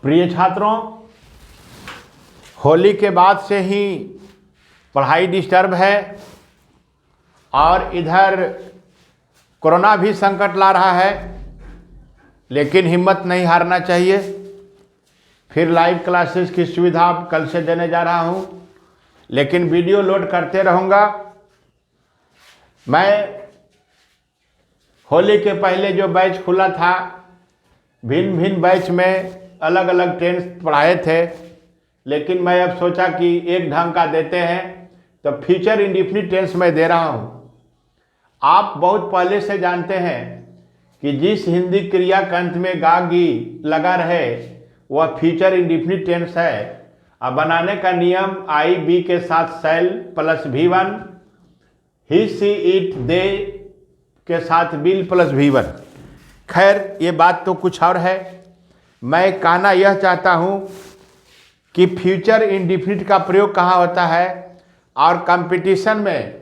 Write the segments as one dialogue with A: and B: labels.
A: प्रिय छात्रों, होली के बाद से ही पढ़ाई डिस्टर्ब है और इधर कोरोना भी संकट ला रहा है, लेकिन हिम्मत नहीं हारना चाहिए। फिर लाइव क्लासेस की सुविधा कल से देने जा रहा हूं, लेकिन वीडियो लोड करते रहूँगा। मैं होली के पहले जो बैच खुला था, भिन्न भिन्न बैच में अलग अलग टेंस पढ़ाए थे, लेकिन मैं अब सोचा कि एक ढंग का देते हैं, तो फ्यूचर इंडेफिनिट टेंस में दे रहा हूँ। आप बहुत पहले से जानते हैं कि जिस हिंदी क्रिया के अंत में गा गी लगा रहे वह फ्यूचर इंडेफिनिट टेंस है। अब बनाने का नियम आई बी के साथ शैल plus V1, he see it they के साथ बिल प्लस V1। खैर, ये बात तो कुछ और है। मैं कहना यह चाहता हूँ कि फ्यूचर इंडेफिनिट का प्रयोग कहाँ होता है और कंपटीशन में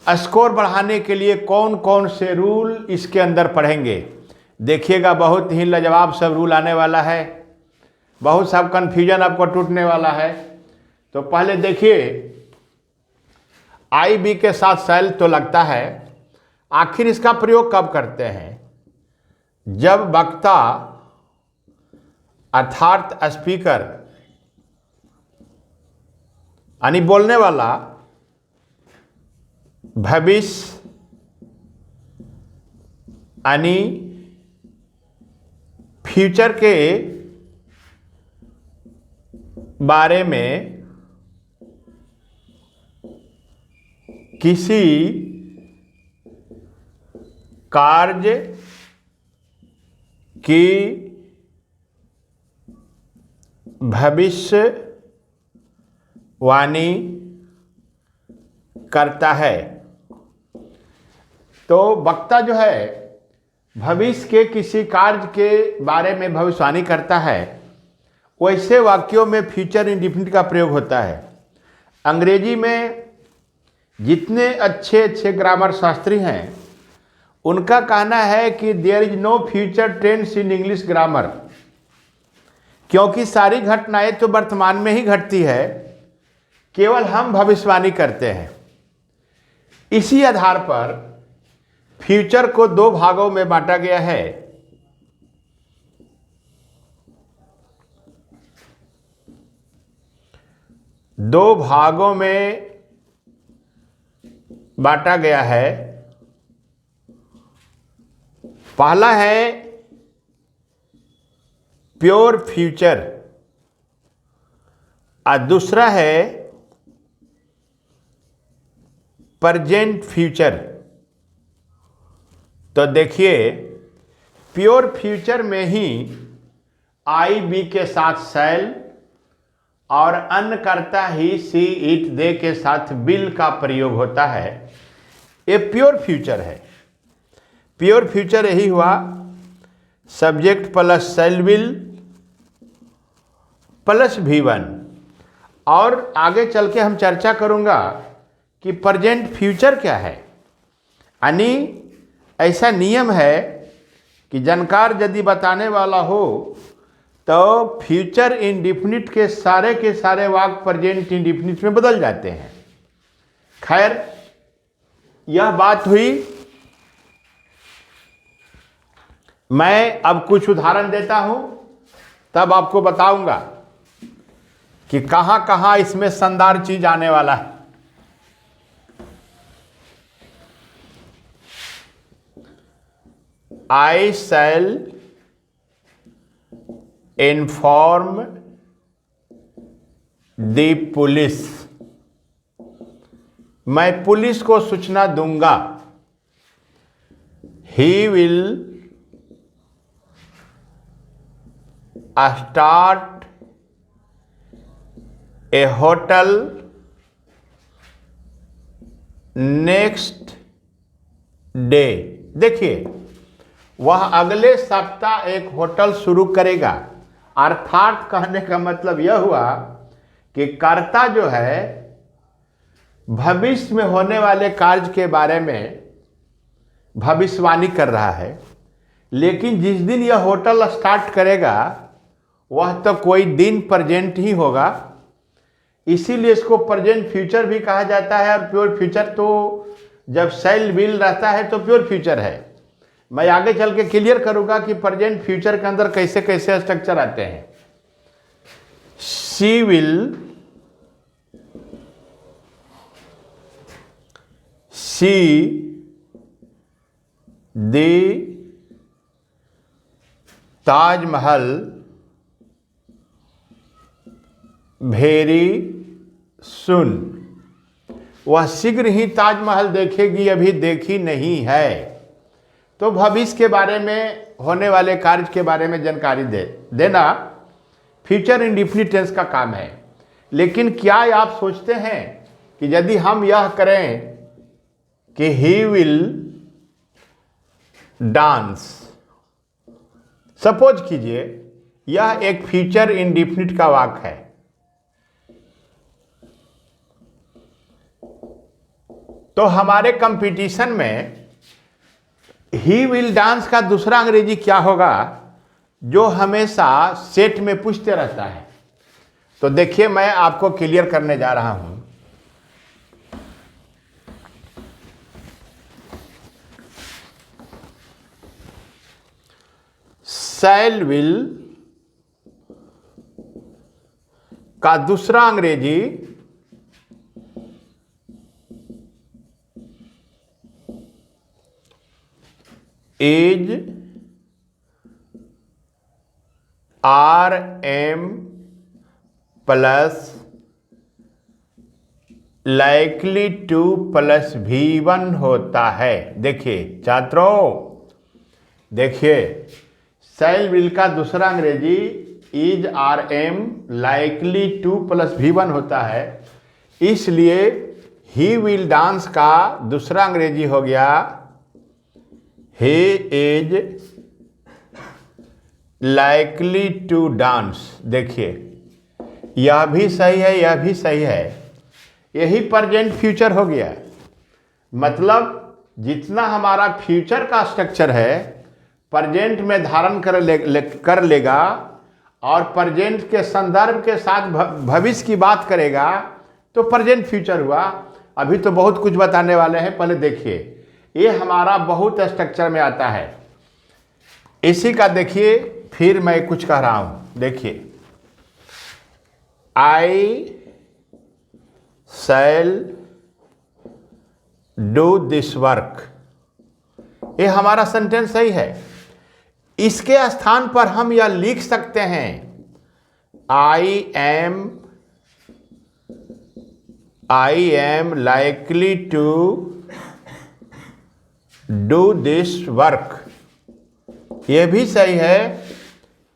A: स्कोर बढ़ाने के लिए कौन कौन से रूल इसके अंदर पढ़ेंगे। देखिएगा, बहुत ही लाजवाब सब रूल आने वाला है, बहुत सब कन्फ्यूजन आपको टूटने वाला है। तो पहले देखिए, आई बी के साथ शैल तो लगता है। आखिर इसका प्रयोग कब करते हैं? जब वक्ता अर्थात स्पीकर यानी बोलने वाला भविष्य यानी फ्यूचर के बारे में किसी कार्य की भविष्यवाणी करता है। तो वक्ता जो है भविष्य के किसी कार्य के बारे में भविष्यवाणी करता है, वैसे वाक्यों में फ्यूचर इंडेफिनिट का प्रयोग होता है। अंग्रेजी में जितने अच्छे अच्छे ग्रामर शास्त्री हैं, उनका कहना है कि there is no future tense in English grammar, क्योंकि सारी घटनाएं तो वर्तमान में ही घटती है, केवल हम भविष्यवाणी करते हैं। इसी आधार पर फ्यूचर को दो भागों में बांटा गया है। दो भागों में बांटा गया है। पहला है प्योर फ्यूचर और दूसरा है प्रेजेंट फ्यूचर। तो देखिए, प्योर फ्यूचर में ही आई बी के साथ शैल और अन्न करता ही सी इट दे के साथ बिल का प्रयोग होता है। ये प्योर फ्यूचर है। प्योर फ्यूचर यही हुआ, subject plus shell will plus V1। और आगे चल के हम चर्चा करूंगा कि प्रेजेंट फ्यूचर क्या है। यानी ऐसा नियम है कि जानकार यदि बताने वाला हो तो फ्यूचर इंडेफिनिट के सारे वाक्य प्रेजेंट इंडेफिनिट में बदल जाते हैं। खैर, यह बात हुई। मैं अब कुछ उदाहरण देता हूं, तब आपको बताऊंगा कि कहां कहां इसमें शानदार चीज आने वाला है। आई शैल इन्फॉर्म द पुलिस। मैं पुलिस को सूचना दूंगा। He will start A hotel next day. देखिए, वह अगले सप्ताह एक होटल शुरू करेगा। अर्थात कहने का मतलब यह हुआ कि कर्ता जो है भविष्य में होने वाले कार्य के बारे में भविष्यवाणी कर रहा है, लेकिन जिस दिन यह होटल स्टार्ट करेगा वह तो कोई दिन प्रेजेंट ही होगा, इसीलिए इसको प्रेजेंट फ्यूचर भी कहा जाता है। और प्योर फ्यूचर तो जब शैल विल रहता है तो प्योर फ्यूचर है। मैं आगे चल के क्लियर करूंगा कि प्रेजेंट फ्यूचर के अंदर कैसे कैसे स्ट्रक्चर आते हैं। She will see the Taj Mahal very soon, वह शीघ्र ही ताजमहल देखेगी, अभी देखी नहीं है। तो भविष्य के बारे में, होने वाले कार्य के बारे में जानकारी देना फ्यूचर इंडेफिनिट टेंस का काम है। लेकिन क्या आप सोचते हैं कि यदि हम यह करें कि ही विल डांस, सपोज कीजिए यह एक फ्यूचर इंडेफिनिट का वाक्य है, तो हमारे कंपटीशन में ही विल डांस का दूसरा अंग्रेजी क्या होगा, जो हमेशा सेट में पूछते रहता है। तो देखिए मैं आपको क्लियर करने जा रहा हूं। शैल विल का दूसरा अंग्रेजी is RM plus likely two plus V1 होता है। देखिए छात्रों, देखिए शैल विल का दूसरा अंग्रेजी is RM likely two plus V1 होता है, इसलिए ही विल डांस का दूसरा अंग्रेजी हो गया he is likely to dance. देखिए यह भी सही है, यह भी सही है, यही प्रेजेंट फ्यूचर हो गया। मतलब जितना हमारा फ्यूचर का स्ट्रक्चर है प्रेजेंट में धारण कर लेगा और प्रेजेंट के संदर्भ के साथ भविष्य की बात करेगा तो प्रेजेंट फ्यूचर हुआ। अभी तो बहुत कुछ बताने वाले हैं, पहले देखिए ये हमारा बहुत स्ट्रक्चर में आता है। इसी का देखिए फिर मैं कुछ कह रहा हूं। देखिए आई शैल डू दिस वर्क, ये हमारा सेंटेंस सही है। इसके स्थान पर हम यह लिख सकते हैं I am likely to do this work, ये भी सही है।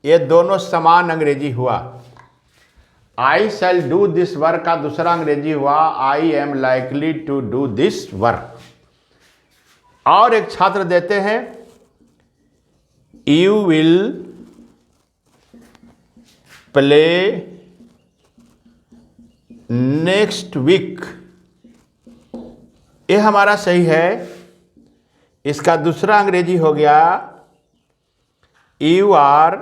A: ये दोनों समान अंग्रेजी हुआ। I shall do this work का दूसरा अंग्रेजी हुआ I am likely to do this work. और एक छात्र देते हैं you will play next week, ये हमारा सही है। इसका दूसरा अंग्रेजी हो गया you are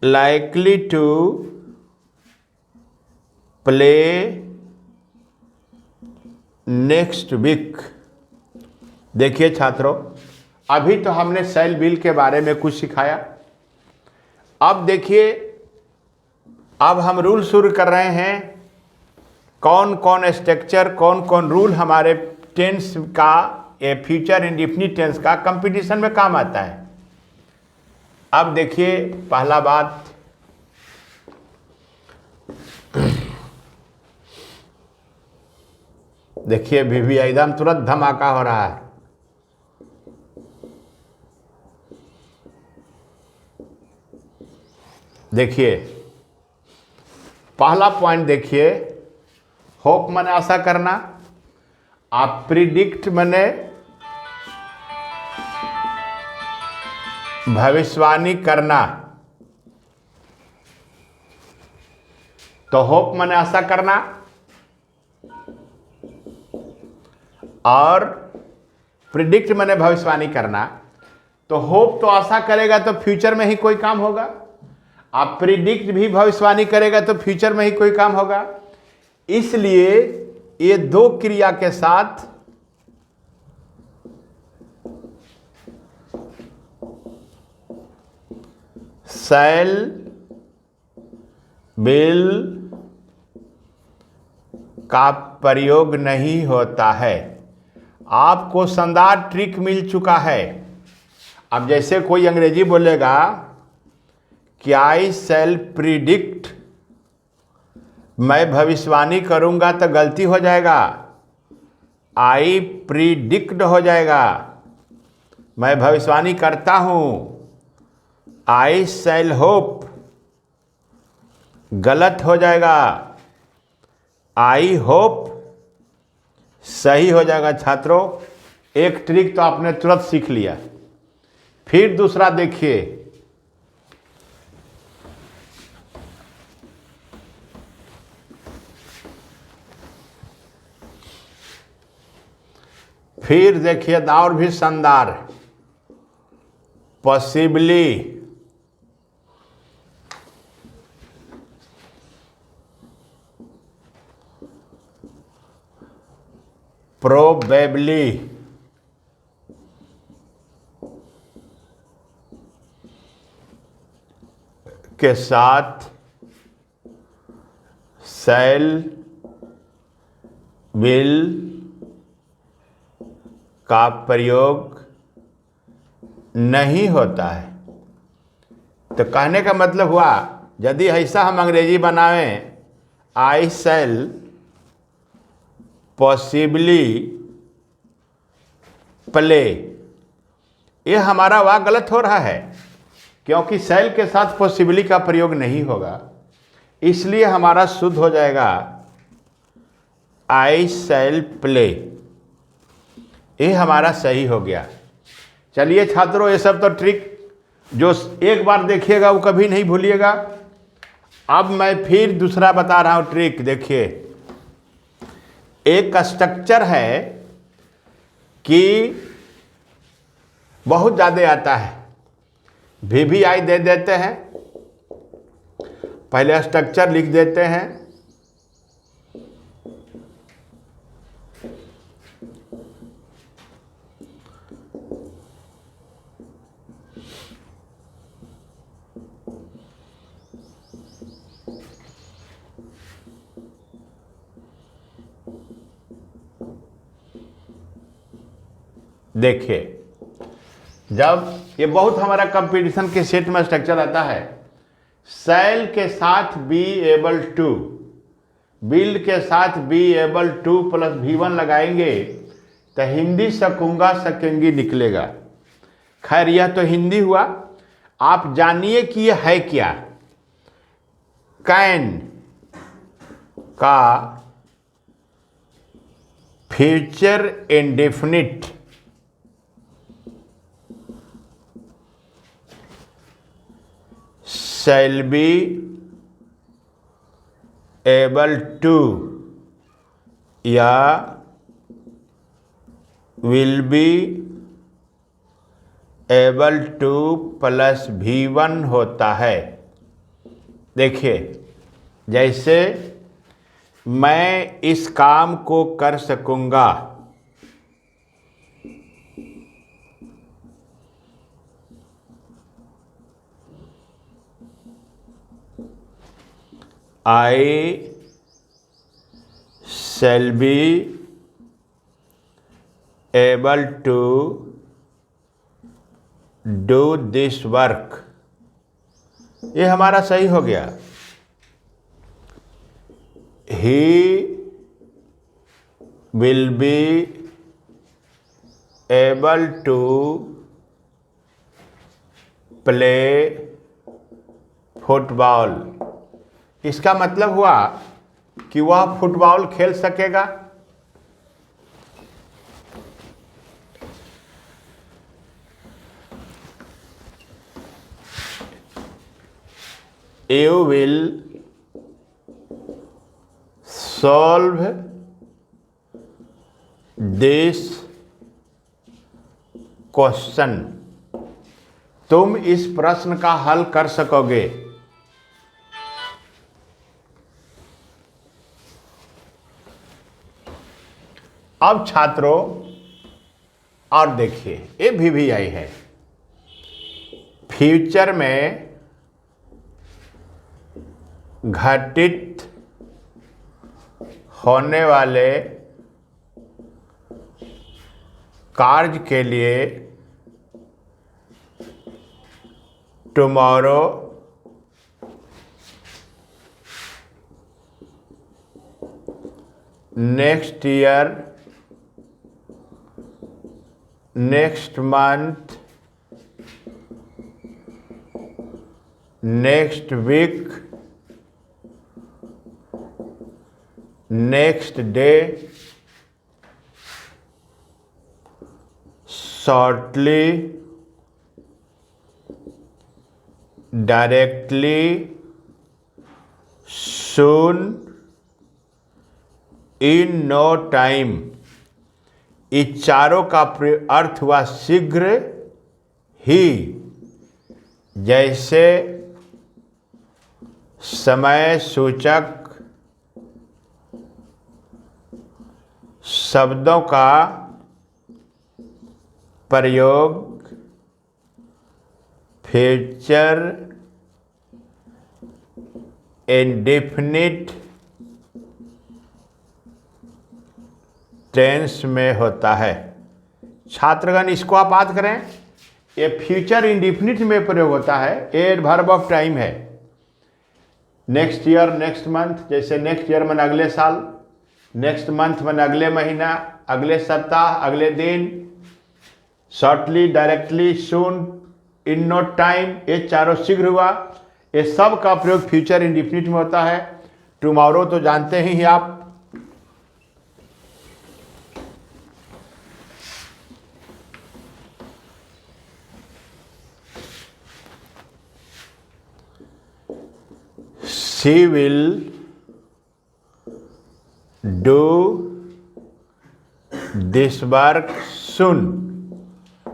A: likely to play next week. देखिए छात्रों, अभी तो हमने शैल विल के बारे में कुछ सिखाया। अब देखिए, अब हम रूल शुरू कर रहे हैं। कौन कौन स्ट्रक्चर, कौन कौन रूल हमारे टेंस का, ये फ्यूचर इंडेफिनिट टेंस का कंपटीशन में काम आता है। अब देखिए पहला बात, देखिए भी एकदम तुरंत धमाका हो रहा है। देखिए पहला पॉइंट देखिए, होप माने आशा करना, आप प्रिडिक्ट माने भविष्यवाणी करना। तो होप माने आशा करना और प्रिडिक्ट माने भविष्यवाणी करना। तो होप तो आशा करेगा तो फ्यूचर में ही कोई काम होगा। आप प्रिडिक्ट भी भविष्यवाणी करेगा तो फ्यूचर में ही कोई काम होगा। इसलिए ये दो क्रिया के साथ शैल विल का प्रयोग नहीं होता है। आपको शानदार ट्रिक मिल चुका है। अब जैसे कोई अंग्रेजी बोलेगा कि आई शैल प्रिडिक्ट, मैं भविष्यवाणी करूंगा तो गलती हो जाएगा, आई प्रिडिक्ट हो जाएगा। मैं भविष्यवाणी करता हूं, आई शैल होप, गलत हो जाएगा, आई होप सही हो जाएगा। छात्रों, एक ट्रिक तो आपने तुरंत सीख लिया। फिर दूसरा देखिए, फिर देखिए और भी शानदार, पॉसिबली, प्रोबेबली, के साथ शैल विल का प्रयोग नहीं होता है। तो कहने का मतलब हुआ, यदि ऐसा हम अंग्रेजी बनावें, आई शैल पॉसिबली प्ले, ये हमारा वाक्य गलत हो रहा है, क्योंकि शैल के साथ पॉसिबली का प्रयोग नहीं होगा। इसलिए हमारा शुद्ध हो जाएगा आई शैल प्ले। ये हमारा सही हो गया। चलिए छात्रों, ये सब तो ट्रिक जो एक बार देखिएगा वो कभी नहीं भूलिएगा। अब मैं फिर दूसरा बता रहा हूँ ट्रिक। देखिए, एक स्ट्रक्चर है कि बहुत ज़्यादा आता है, VVI दे देते हैं, पहले स्ट्रक्चर लिख देते हैं, देखिए जब ये बहुत हमारा कंपटीशन के सेट में स्ट्रक्चर आता है, शैल के साथ बी एबल टू, बिल्ड के साथ be able two plus V1 लगाएंगे तो हिंदी सकूंगा सकेंगी निकलेगा। खैर यह तो हिंदी हुआ। आप जानिए कि यह है क्या। कैन का future indefinite shall be able to या will be able to plus V1 होता है। देखिए, जैसे मैं इस काम को कर सकूंगा, I shall be able to do this work, ये हमारा सही हो गया। He will be able to play football, इसका मतलब हुआ कि वह फुटबॉल खेल सकेगा। You will solve this question, तुम इस प्रश्न का हल कर सकोगे। अब छात्रों और देखिए, ये VVI है। फ्यूचर में घटित होने वाले कार्य के लिए tomorrow next year, next month, next week, next day, shortly, directly, soon, in no time, इस चारों का अर्थ हुआ शीघ्र ही। जैसे समय सूचक शब्दों का प्रयोग फ्यूचर इंडेफिनिट टेंस में होता है। छात्रगण, इसको आप याद करें, ये फ्यूचर इंडेफिनिट में प्रयोग होता है। ये एडवर्ब ऑफ टाइम है। नेक्स्ट ईयर, नेक्स्ट मंथ, जैसे नेक्स्ट ईयर मन अगले साल, नेक्स्ट मंथ मन अगले महीना, अगले सप्ताह, अगले दिन, shortly, directly, soon, in no time, ये चारों शीघ्र हुआ। ये सब का प्रयोग फ्यूचर इंडेफिनिट में होता है। टुमारो तो जानते ही आप। She will do this work soon.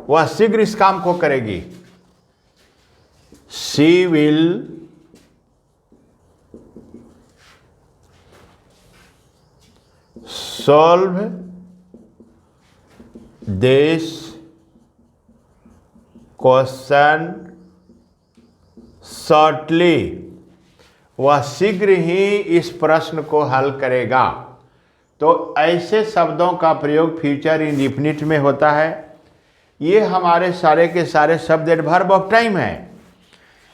A: वह शीघ्र इस काम को करेगी। She will solve this question shortly. वह शीघ्र ही इस प्रश्न को हल करेगा। तो ऐसे शब्दों का प्रयोग फ्यूचर इंडेफिनिट में होता है। ये हमारे सारे के सारे शब्द एडवर्ब ऑफ टाइम हैं।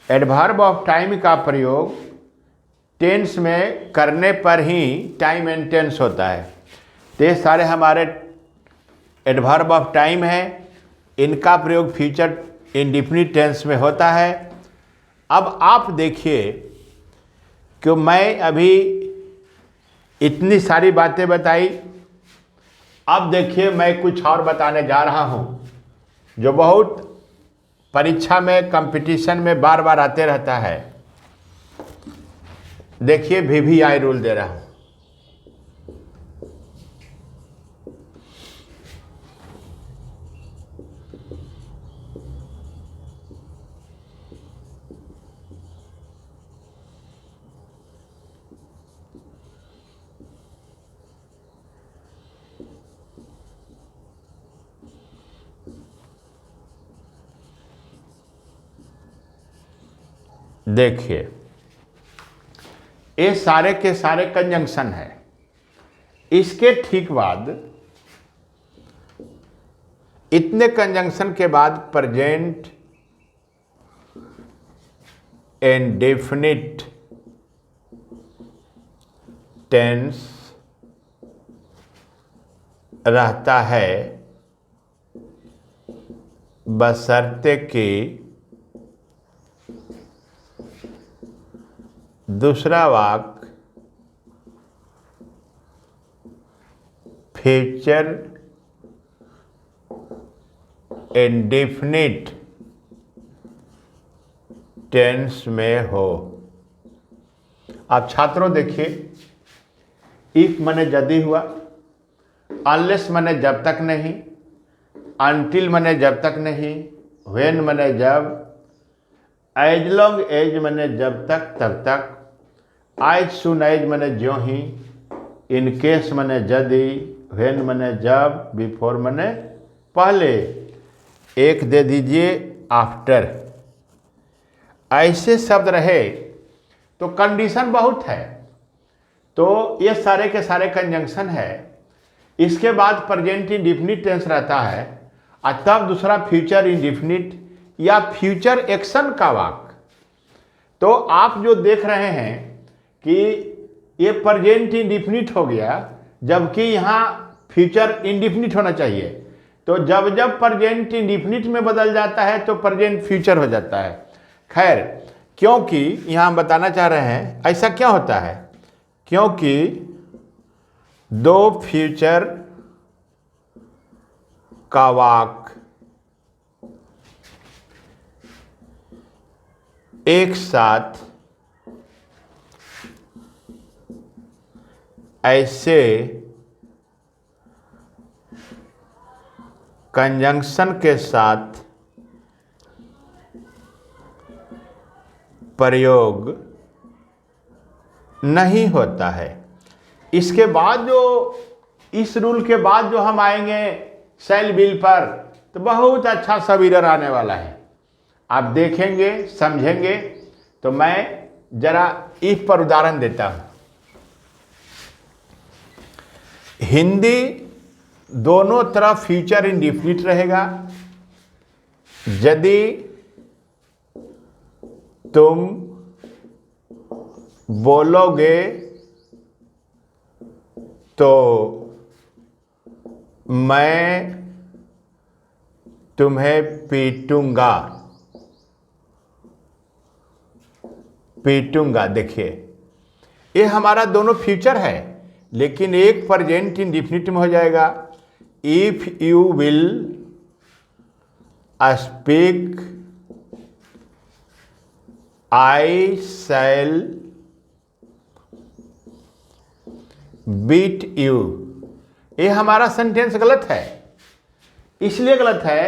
A: एडवर्ब ऑफ टाइम का प्रयोग टेंस में करने पर ही टाइम एंड टेंस होता है। तो ये सारे हमारे एडवर्ब ऑफ टाइम हैं। इनका प्रयोग फ्यूचर इंडेफिनिट टेंस में होता है। अब आप देखिए कि मैं अभी इतनी सारी बातें बताई। अब देखिए, मैं कुछ और बताने जा रहा हूँ जो बहुत परीक्षा में, कंपटीशन में बार बार आते रहता है। देखिए, VVI रूल दे रहा हूँ। देखिए, ये सारे के सारे कंजंक्शन है। इसके ठीक बाद, इतने कंजंक्शन के बाद प्रेजेंट इंडेफिनिट टेंस रहता है, बशर्ते कि दूसरा वाक्य फ्यूचर इंडेफिनिट टेंस में हो। आप छात्रों देखिए, इफ मने यदि हुआ, अनलेस मने जब तक नहीं, अनटिल मने जब तक नहीं, व्हेन मने जब, एज लॉन्ग एज मैंने जब तक तब तक, एज सुन एज मैंने ज्यों ही, इन केस मैंने यदि, व्हेन मैंने जब, बिफोर मैंने पहले, एक दे दीजिए आफ्टर। ऐसे शब्द रहे तो कंडीशन बहुत है, तो ये सारे के सारे कंजंक्शन है। इसके बाद प्रेजेंट इंडेफिनिट टेंस रहता है और तब दूसरा फ्यूचर इंडेफिनिट या फ्यूचर एक्शन का वाक्य। तो आप जो देख रहे हैं कि ये प्रेजेंट इंडेफिनिट हो गया, जबकि यहाँ फ्यूचर इंडेफिनिट होना चाहिए। तो जब जब प्रेजेंट इंडेफिनिट में बदल जाता है तो प्रेजेंट फ्यूचर हो जाता है। खैर, क्योंकि यहाँ हम बताना चाह रहे हैं ऐसा क्या होता है, क्योंकि दो फ्यूचर का वाक्य एक साथ ऐसे कंजंक्शन के साथ प्रयोग नहीं होता है। इसके बाद जो, इस रूल के बाद जो हम आएंगे सेल बिल पर, तो बहुत अच्छा सब एरर आने वाला है। आप देखेंगे, समझेंगे। तो मैं जरा इफ पर उदाहरण देता हूं। हिंदी दोनों तरफ फ्यूचर इंडेफिनिट रहेगा। यदि तुम बोलोगे तो मैं तुम्हें पीटूंगा। पीटूंगा, देखिए ये हमारा दोनों फ्यूचर है, लेकिन एक प्रेजेंट इंडेफिनिट में हो जाएगा। If you will speak I shall beat you. ये हमारा सेंटेंस गलत है। इसलिए गलत है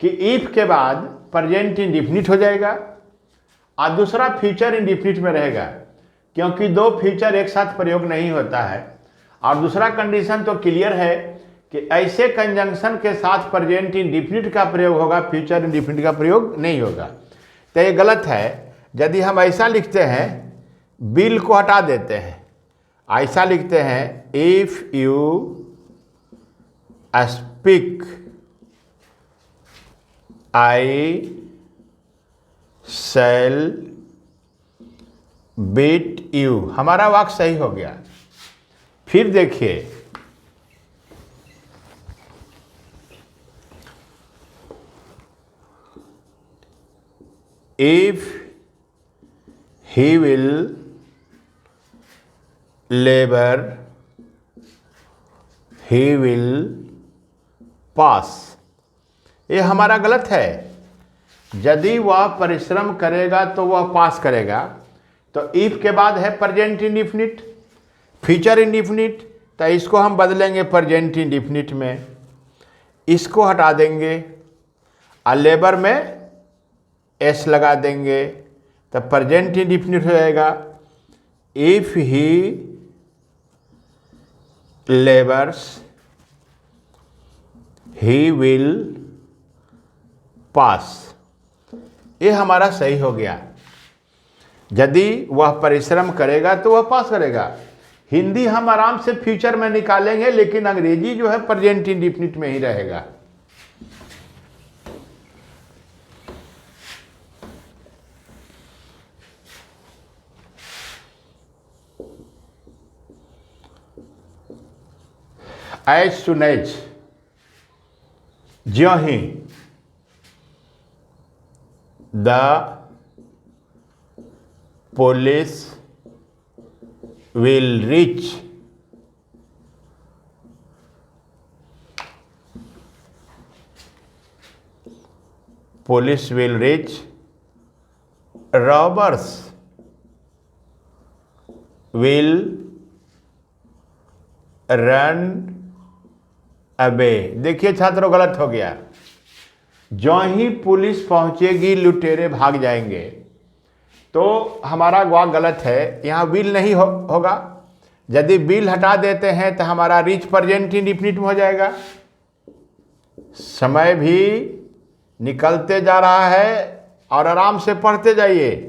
A: कि इफ के बाद प्रेजेंट इंडेफिनिट हो जाएगा और दूसरा फ्यूचर इंडेफिनिट में रहेगा, क्योंकि दो फ्यूचर एक साथ प्रयोग नहीं होता है। और दूसरा कंडीशन तो क्लियर है कि ऐसे कंजंक्शन के साथ प्रेजेंट इंडेफिनिट का प्रयोग होगा, फ्यूचर इंडेफिनिट का प्रयोग नहीं होगा। तो ये गलत है। यदि हम ऐसा लिखते हैं, बिल को हटा देते हैं, ऐसा लिखते हैं if you speak I shall beat you, हमारा वाक्य सही हो गया। फिर देखिए, if he will labour he will pass, ये हमारा गलत है। यदि वह परिश्रम करेगा तो वह पास करेगा। तो इफ के बाद है प्रेजेंट इंडेफिनिट, फ्यूचर इंडेफिनिट, तो इसको हम बदलेंगे प्रेजेंट इंडेफिनिट में, इसको हटा देंगे और लेबर में एस लगा देंगे, तो प्रेजेंट इंडेफिनिट हो जाएगा। If he labours he will pass, ये हमारा सही हो गया। यदि वह परिश्रम करेगा तो वह पास करेगा। हिंदी हम आराम से फ्यूचर में निकालेंगे, लेकिन अंग्रेजी जो है प्रेजेंट इंडेफिनिट में ही रहेगा। एज सुन एज, ज्यों ही, the police will reach, police will reach, robbers will run away. देखिए छात्रों, गलत हो गया। जो ही पुलिस पहुंचेगी लुटेरे भाग जाएंगे। तो हमारा वाक्य गलत है, यहाँ विल नहीं होगा। यदि विल हटा देते हैं तो हमारा रीच प्रेजेंट इंडेफिनिट में हो जाएगा। समय भी निकलते जा रहा है और आराम से पढ़ते जाइए।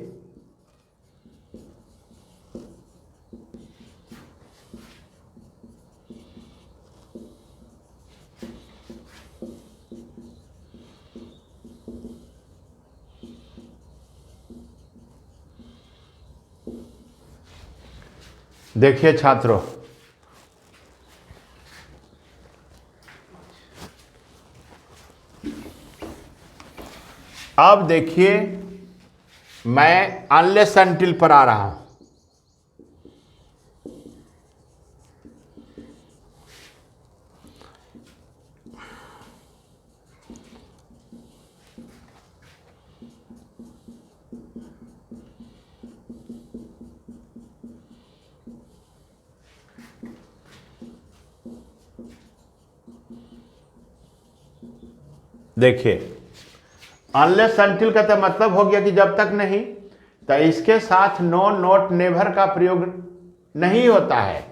A: देखिए छात्रों, अब देखिए मैं अनलेस अनटिल पर आ रहा हूं। देखिए अनलेस अनटिल का तो मतलब हो गया कि जब तक नहीं, तो इसके साथ नो नॉट नेवर का प्रयोग नहीं होता है।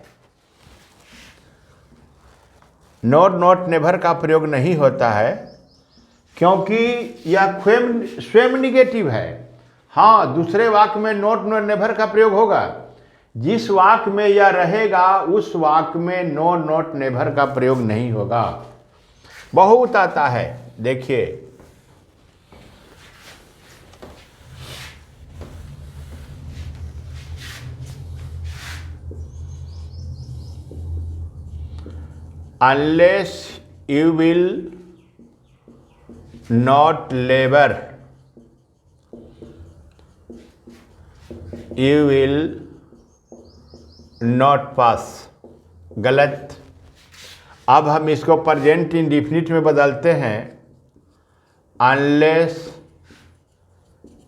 A: नो नॉट नेवर का प्रयोग नहीं होता है क्योंकि यह स्वयं निगेटिव है। हाँ, दूसरे वाक्य में नॉट नॉट नेवर का प्रयोग होगा। जिस वाक्य में यह रहेगा उस वाक्य में नो नॉट नेवर का प्रयोग नहीं होगा। बहुत आता है, देखिए unless you will not labor, you will not pass। गलत। अब हम इसको प्रेजेंट इंडेफिनिट में बदलते हैं। unless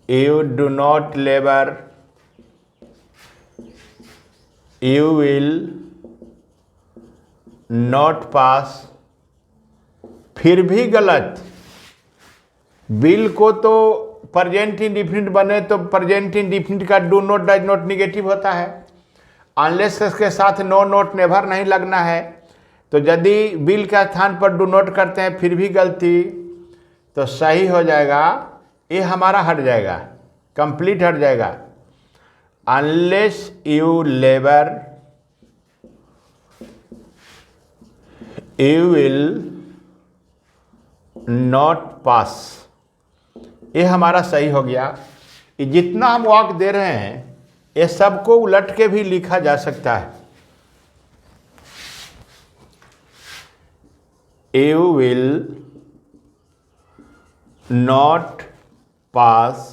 A: you do not labor, you will not pass। फिर भी गलत। विल को तो प्रेजेंट इंडेफिनिट बने तो प्रेजेंट इंडेफिनिट का do not does not negative होता है। अनलेस के साथ नो नॉट नेवर नहीं लगना है। तो यदि विल का स्थान पर डू नॉट करते हैं फिर भी गलती, तो सही हो जाएगा, ये हमारा हट जाएगा, कंप्लीट हट जाएगा। Unless you labour you will not pass, ये हमारा सही हो गया। ये जितना हम वाक्य दे रहे हैं ये सबको उलट के भी लिखा जा सकता है। You will not pass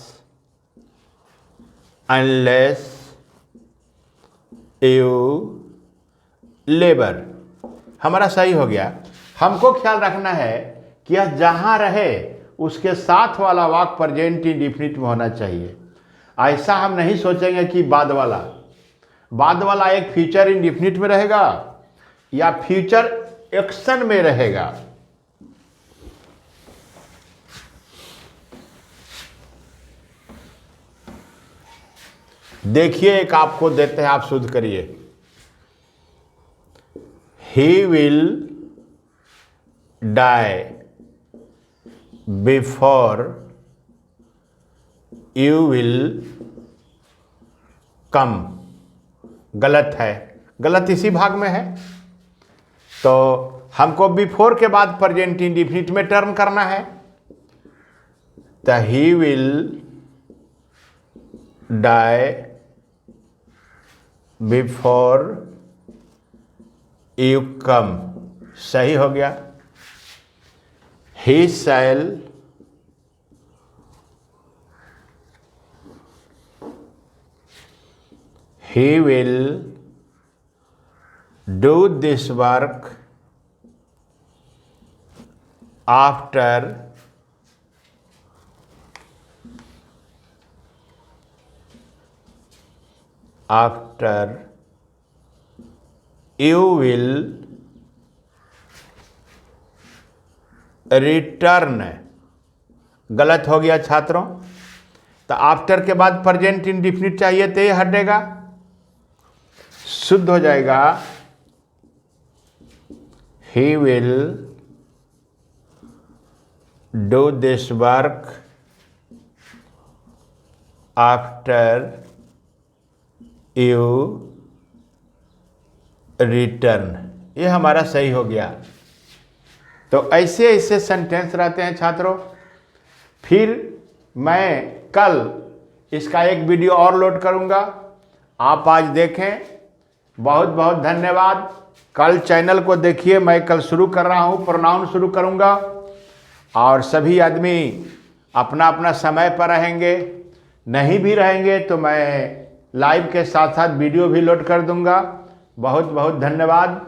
A: unless you labour, हमारा सही हो गया। हमको ख्याल रखना है कि यह जहां रहे उसके साथ वाला वाक्य प्रेजेंट इंडेफिनिट में होना चाहिए। ऐसा हम नहीं सोचेंगे कि बाद वाला एक फ्यूचर इंडेफिनिट में रहेगा या फ्यूचर एक्शन में रहेगा। देखिए एक आपको देते हैं, आप शुद्ध करिए। He will die before you will come. गलत है, गलत इसी भाग में है। तो हमको बिफोर के बाद प्रेजेंट इंडेफिनिट में टर्म करना है। तो he will die before you come, सही हो गया। ही शैल he will do this work after you will return गलत हो गया छात्रों। तो आफ्टर के बाद प्रेजेंट इंडिफिनिट चाहिए तो ये हटेगा, शुद्ध हो जाएगा he will do this work after you return. ये हमारा सही हो गया। तो ऐसे ऐसे सेंटेंस रहते हैं छात्रों। फिर मैं कल इसका एक वीडियो और लोड करूंगा, आप आज देखें। बहुत बहुत धन्यवाद। कल चैनल को देखिए, मैं कल शुरू कर रहा हूं, प्रोनाउन शुरू करूंगा और सभी आदमी अपना अपना समय पर रहेंगे। नहीं भी रहेंगे तो मैं लाइव के साथ साथ वीडियो भी लोड कर दूंगा। बहुत बहुत धन्यवाद।